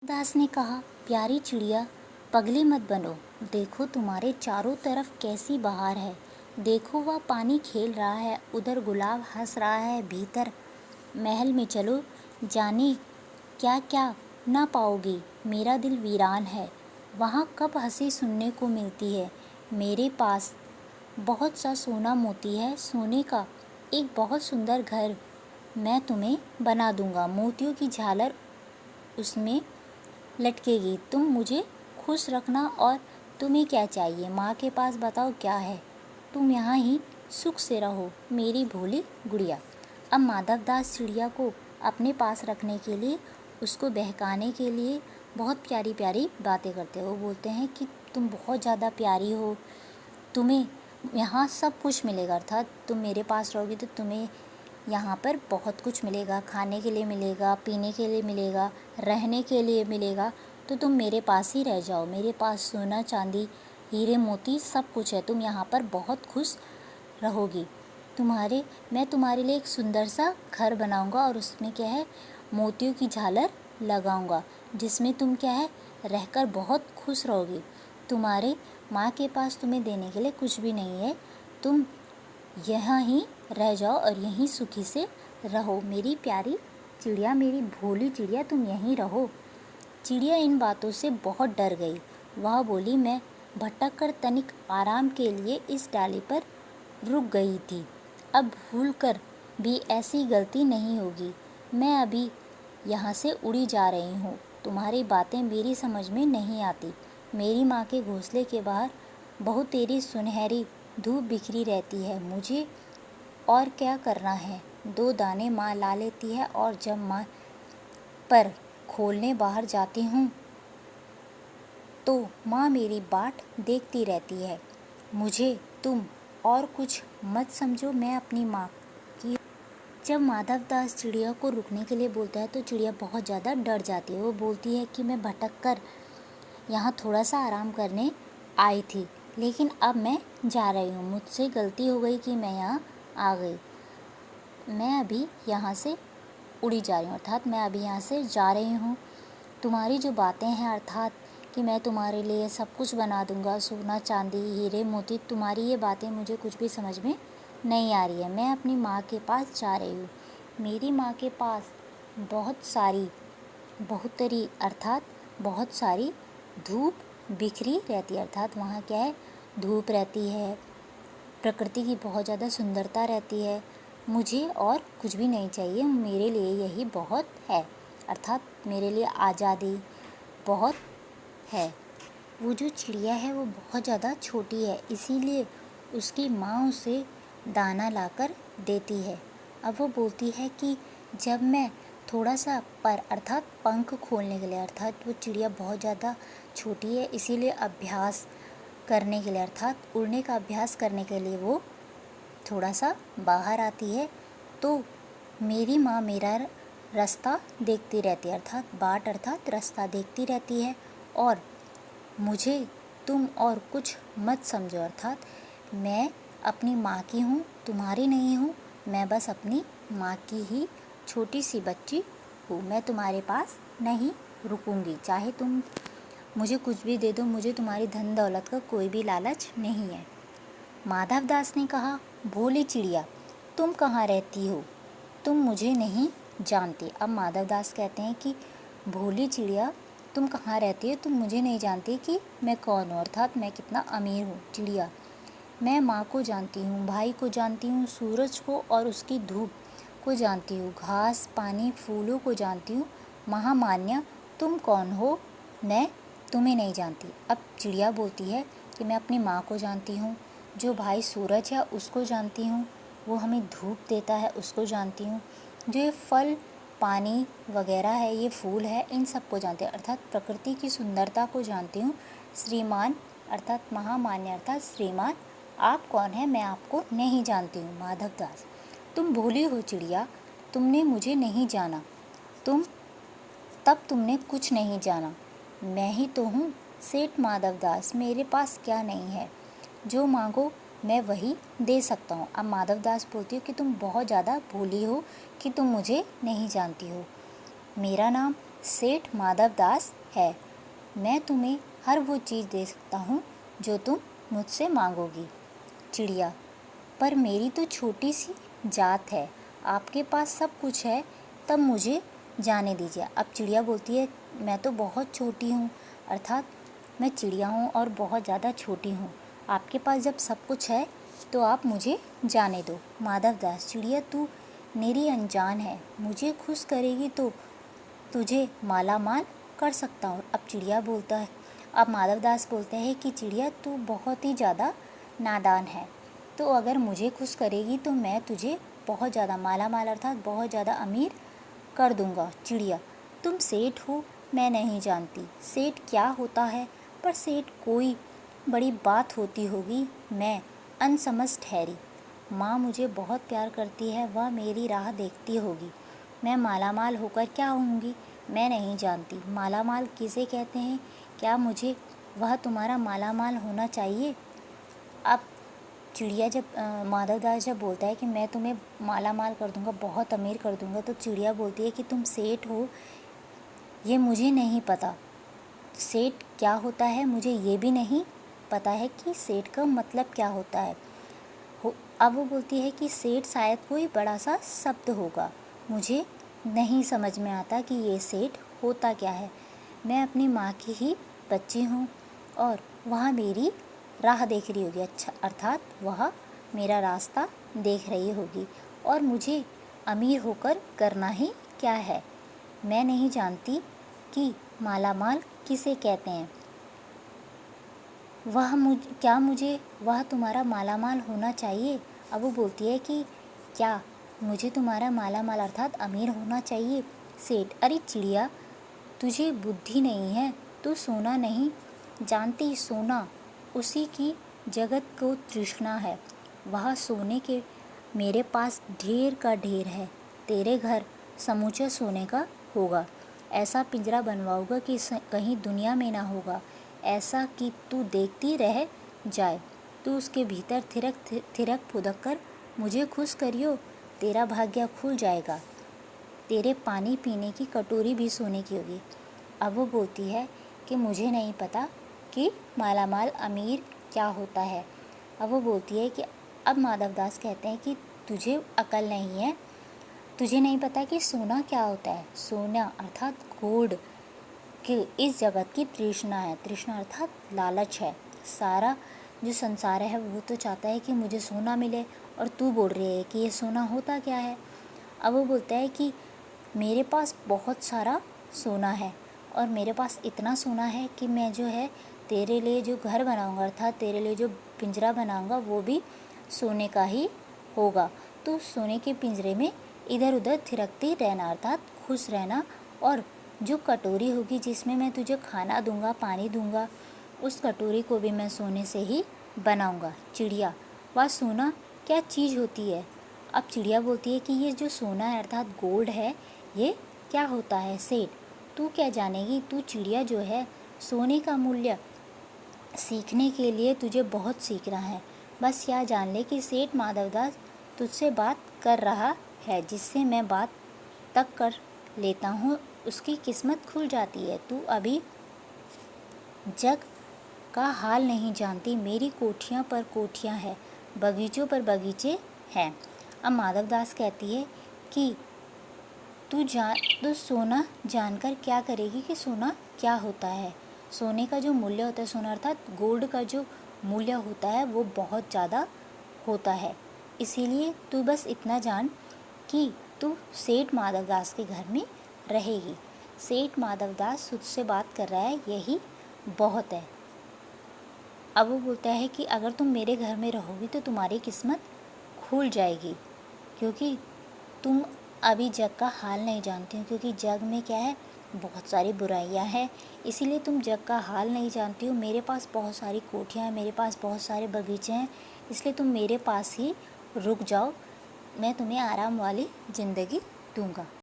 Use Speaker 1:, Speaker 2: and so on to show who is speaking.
Speaker 1: दास ने कहा, प्यारी चिड़िया, पगली मत बनो। देखो तुम्हारे चारों तरफ कैसी बहार है। देखो वह पानी खेल रहा है, उधर गुलाब हंस रहा है। भीतर महल में चलो, जाने क्या क्या ना पाओगी। मेरा दिल वीरान है, वहाँ कब हंसी सुनने को मिलती है। मेरे पास बहुत सा सोना मोती है, सोने का एक बहुत सुंदर घर मैं तुम्हें बना दूंगा। मोतियों की झालर उसमें लटकेगी। तुम मुझे खुश रखना। और तुम्हें क्या चाहिए, माँ के पास बताओ क्या है। तुम यहाँ ही सुख से रहो, मेरी भोली गुड़िया। अब माधवदास चिड़िया को अपने पास रखने के लिए, उसको बहकाने के लिए बहुत प्यारी प्यारी बातें करते हैं। वो बोलते हैं कि तुम बहुत ज़्यादा प्यारी हो, तुम्हें यहाँ सब कुछ मिलेगा। अर्थात तुम मेरे पास रहोगी तो तुम्हें यहाँ पर बहुत कुछ मिलेगा, खाने के लिए मिलेगा, पीने के लिए मिलेगा, रहने के लिए मिलेगा। तो तुम मेरे पास ही रह जाओ। मेरे पास सोना चांदी हीरे मोती सब कुछ है। तुम यहाँ पर बहुत खुश रहोगी। मैं तुम्हारे लिए एक सुंदर सा घर बनाऊंगा और उसमें क्या है, मोतियों की झालर लगाऊंगा, जिसमें तुम क्या है, रहकर बहुत खुश रहोगी। तुम्हारे माँ के पास तुम्हें देने के लिए कुछ भी नहीं है। तुम यहाँ ही रह जाओ और यहीं सुखी से रहो। मेरी प्यारी चिड़िया, मेरी भोली चिड़िया, तुम यहीं रहो। चिड़िया इन बातों से बहुत डर गई। वह बोली, मैं भटक कर तनिक आराम के लिए इस डाली पर रुक गई थी। अब भूल कर भी ऐसी गलती नहीं होगी। मैं अभी यहाँ से उड़ी जा रही हूँ। तुम्हारी बातें मेरी समझ में नहीं आती। मेरी माँ के घोंसले के बाहर बहुत तेरी सुनहरी धूप बिखरी रहती है। मुझे और क्या करना है। 2 दाने माँ ला लेती है और जब माँ पर खोलने बाहर जाती हूँ तो माँ मेरी बाट देखती रहती है। मुझे तुम और कुछ मत समझो, मैं अपनी माँ की। जब माधवदास चिड़िया को रुकने के लिए बोलता है तो चिड़िया बहुत ज़्यादा डर जाती है। वो बोलती है कि मैं भटक कर यहाँ थोड़ा सा आराम करने आई थी, लेकिन अब मैं जा रही हूँ। मुझसे गलती हो गई कि मैं यहाँ आ गई। मैं अभी यहाँ से उड़ी जा रही हूँ, अर्थात मैं अभी यहाँ से जा रही हूँ। तुम्हारी जो बातें हैं, अर्थात कि मैं तुम्हारे लिए सब कुछ बना दूँगा, सोना चांदी हीरे मोती, तुम्हारी ये बातें मुझे कुछ भी समझ में नहीं आ रही है। मैं अपनी माँ के पास जा रही हूँ। मेरी माँ के पास बहुतरी अर्थात बहुत सारी धूप बिखरी रहती है। अर्थात वहाँ क्या है, धूप रहती है, प्रकृति की बहुत ज़्यादा सुंदरता रहती है। मुझे और कुछ भी नहीं चाहिए, मेरे लिए यही बहुत है। अर्थात मेरे लिए आज़ादी बहुत है। वो जो चिड़िया है वो बहुत ज़्यादा छोटी है, इसीलिए उसकी माँ उसे दाना लाकर देती है। अब वो बोलती है कि जब मैं थोड़ा सा पर अर्थात पंख खोलने के लिए, अर्थात वो चिड़िया बहुत ज़्यादा छोटी है, इसीलिए अभ्यास करने के लिए, अर्थात उड़ने का अभ्यास करने के लिए वो थोड़ा सा बाहर आती है। तो मेरी माँ मेरा रास्ता देखती रहती है, अर्थात बाट अर्थात रास्ता देखती रहती है। और मुझे तुम और कुछ मत समझो, अर्थात मैं अपनी माँ की हूँ, तुम्हारी नहीं हूँ। मैं बस अपनी माँ की ही छोटी सी बच्ची हूँ। मैं तुम्हारे पास नहीं रुकूंगी, चाहे तुम मुझे कुछ भी दे दो। मुझे तुम्हारी धन दौलत का कोई भी लालच नहीं है। माधवदास ने कहा, भोली चिड़िया, तुम कहाँ रहती हो, तुम मुझे नहीं जानती। अब माधवदास कहते हैं कि भोली चिड़िया, तुम कहाँ रहती हो, तुम मुझे नहीं जानती कि मैं कौन हूँ, अर्थात मैं कितना अमीर हूँ। चिड़िया, मैं माँ को जानती हूँ, भाई को जानती हूँ, सूरज को और उसकी धूप को जानती हूँ, घास पानी फूलों को जानती हूँ। महामान्य, तुम कौन हो, मैं तुम्हें नहीं जानती। अब चिड़िया बोलती है कि मैं अपनी माँ को जानती हूँ, जो भाई सूरज है उसको जानती हूँ, वो हमें धूप देता है उसको जानती हूँ, जो ये फल पानी वगैरह है, ये फूल है, इन सबको जानती हूँ, अर्थात प्रकृति की सुंदरता को जानती हूँ। श्रीमान अर्थात महामान्य अर्थात श्रीमान, आप कौन हैं, मैं आपको नहीं जानती हूँ। माधवदास, तुम भूली हो चिड़िया, तुमने मुझे नहीं जाना। तुमने कुछ नहीं जाना। मैं ही तो हूँ सेठ माधवदास, मेरे पास क्या नहीं है, जो मांगो मैं वही दे सकता हूँ। अब माधवदास बोलती हो कि तुम बहुत ज़्यादा भोली हो कि तुम मुझे नहीं जानती हो। मेरा नाम सेठ माधवदास है। मैं तुम्हें हर वो चीज़ दे सकता हूँ जो तुम मुझसे मांगोगी। चिड़िया, पर मेरी तो छोटी सी जात है, आपके पास सब कुछ है, तब मुझे जाने दीजिए। अब चिड़िया बोलती है, मैं तो बहुत छोटी हूँ, अर्थात मैं चिड़िया हूँ और बहुत ज़्यादा छोटी हूँ। आपके पास जब सब कुछ है तो आप मुझे जाने दो। माधवदास, चिड़िया तू मेरी अनजान है, मुझे खुश करेगी तो तुझे माला माल कर सकता हूँ। अब चिड़िया बोलता है, अब माधवदास बोलते हैं कि चिड़िया तू बहुत ही ज़्यादा नादान है, तो अगर मुझे खुश करेगी तो मैं तुझे बहुत ज़्यादा माला माल अर्थात बहुत ज़्यादा अमीर कर दूंगा। चिड़िया, तुम सेठ हो, मैं नहीं जानती सेठ क्या होता है, पर सेठ कोई बड़ी बात होती होगी, मैं अनसमझ ठहरी। माँ मुझे बहुत प्यार करती है, वह मेरी राह देखती होगी। मैं मालामाल होकर क्या होंगी, मैं नहीं जानती। मालामाल किसे कहते हैं, क्या मुझे वह तुम्हारा मालामाल होना चाहिए? अब चिड़िया जब माधवदास जब बोलता है कि मैं तुम्हें माला माल कर दूंगा, बहुत अमीर कर दूंगा, तो चिड़िया बोलती है कि तुम सेठ हो, ये मुझे नहीं पता। सेठ क्या होता है मुझे ये भी नहीं पता है कि सेठ का मतलब क्या होता है। अब वो बोलती है कि सेठ शायद कोई बड़ा सा शब्द होगा, मुझे नहीं समझ में आता कि ये सेठ होता क्या है। मैं अपनी माँ की ही बच्ची हूँ और वह मेरी राह देख रही होगी, अच्छा अर्थात वह मेरा रास्ता देख रही होगी, और मुझे अमीर होकर करना ही क्या है। मैं नहीं जानती कि मालामाल किसे कहते हैं। क्या मुझे वह तुम्हारा मालामाल होना चाहिए? अब वो बोलती है कि क्या मुझे तुम्हारा मालामाल अर्थात अमीर होना चाहिए? सेठ, अरे चिड़िया, तुझे बुद्धि नहीं है, तू सोना नहीं जानती। सोना उसी की जगत को तृष्णा है, वह सोने के मेरे पास ढेर का ढेर है। तेरे घर समूचा सोने का होगा, ऐसा पिंजरा बनवाऊंगा कि कहीं दुनिया में ना होगा, ऐसा कि तू देखती रह जाए। तू उसके भीतर थिरक फुदक कर मुझे खुश करियो, तेरा भाग्य खुल जाएगा। तेरे पानी पीने की कटोरी भी सोने की होगी। अब वो बोलती है कि मुझे नहीं पता कि मालामाल अमीर क्या होता है। अब वो बोलती है कि अब माधवदास कहते हैं कि तुझे अकल नहीं है, तुझे नहीं पता कि सोना क्या होता है। सोना अर्थात गोल्ड कि इस जगत की तृष्णा है, तृष्णा अर्थात लालच है। सारा जो संसार है वो तो चाहता है कि मुझे सोना मिले, और तू बोल रही है कि ये सोना होता क्या है। अब वो बोलता है कि मेरे पास बहुत सारा सोना है, और मेरे पास इतना सोना है कि मैं जो है तेरे लिए जो घर बनाऊंगा अर्थात तेरे लिए जो पिंजरा बनाऊंगा वो भी सोने का ही होगा। तो सोने के पिंजरे में इधर उधर थिरकती रहना अर्थात खुश रहना, और जो कटोरी होगी जिसमें मैं तुझे खाना दूंगा, पानी दूंगा, उस कटोरी को भी मैं सोने से ही बनाऊंगा। चिड़िया, वह सोना क्या चीज़ होती है? अब चिड़िया बोलती है कि ये जो सोना है अर्थात गोल्ड है, ये क्या होता है? सेठ, तू क्या जानेगी, तू चिड़िया जो है सोने का मूल्य सीखने के लिए तुझे बहुत सीखना है। बस यह जान ले कि सेठ माधवदास तुझसे बात कर रहा है, जिससे मैं बात तक कर लेता हूँ उसकी किस्मत खुल जाती है। तू अभी जग का हाल नहीं जानती, मेरी कोठियाँ पर कोठियाँ हैं, बगीचों पर बगीचे हैं। अब माधवदास कहती है कि तू सोना जानकर क्या करेगी कि सोना क्या होता है। सोने का जो मूल्य होता है, सोना अर्थात गोल्ड का जो मूल्य होता है वो बहुत ज़्यादा होता है। इसीलिए तू बस इतना जान कि तू सेठ माधवदास के घर में रहेगी। सेठ माधवदास तुझसे बात कर रहा है, यही बहुत है। अब वो बोलता है कि अगर तुम मेरे घर में रहोगी तो तुम्हारी किस्मत खुल जाएगी, क्योंकि तुम अभी जग का हाल नहीं जानती हो, क्योंकि जग में क्या है, बहुत सारी बुराइयां हैं, इसीलिए तुम जग का हाल नहीं जानती हो। मेरे पास बहुत सारी कोठियाँ हैं, मेरे पास बहुत सारे बगीचे हैं, इसलिए तुम मेरे पास ही रुक जाओ, मैं तुम्हें आराम वाली ज़िंदगी दूंगा।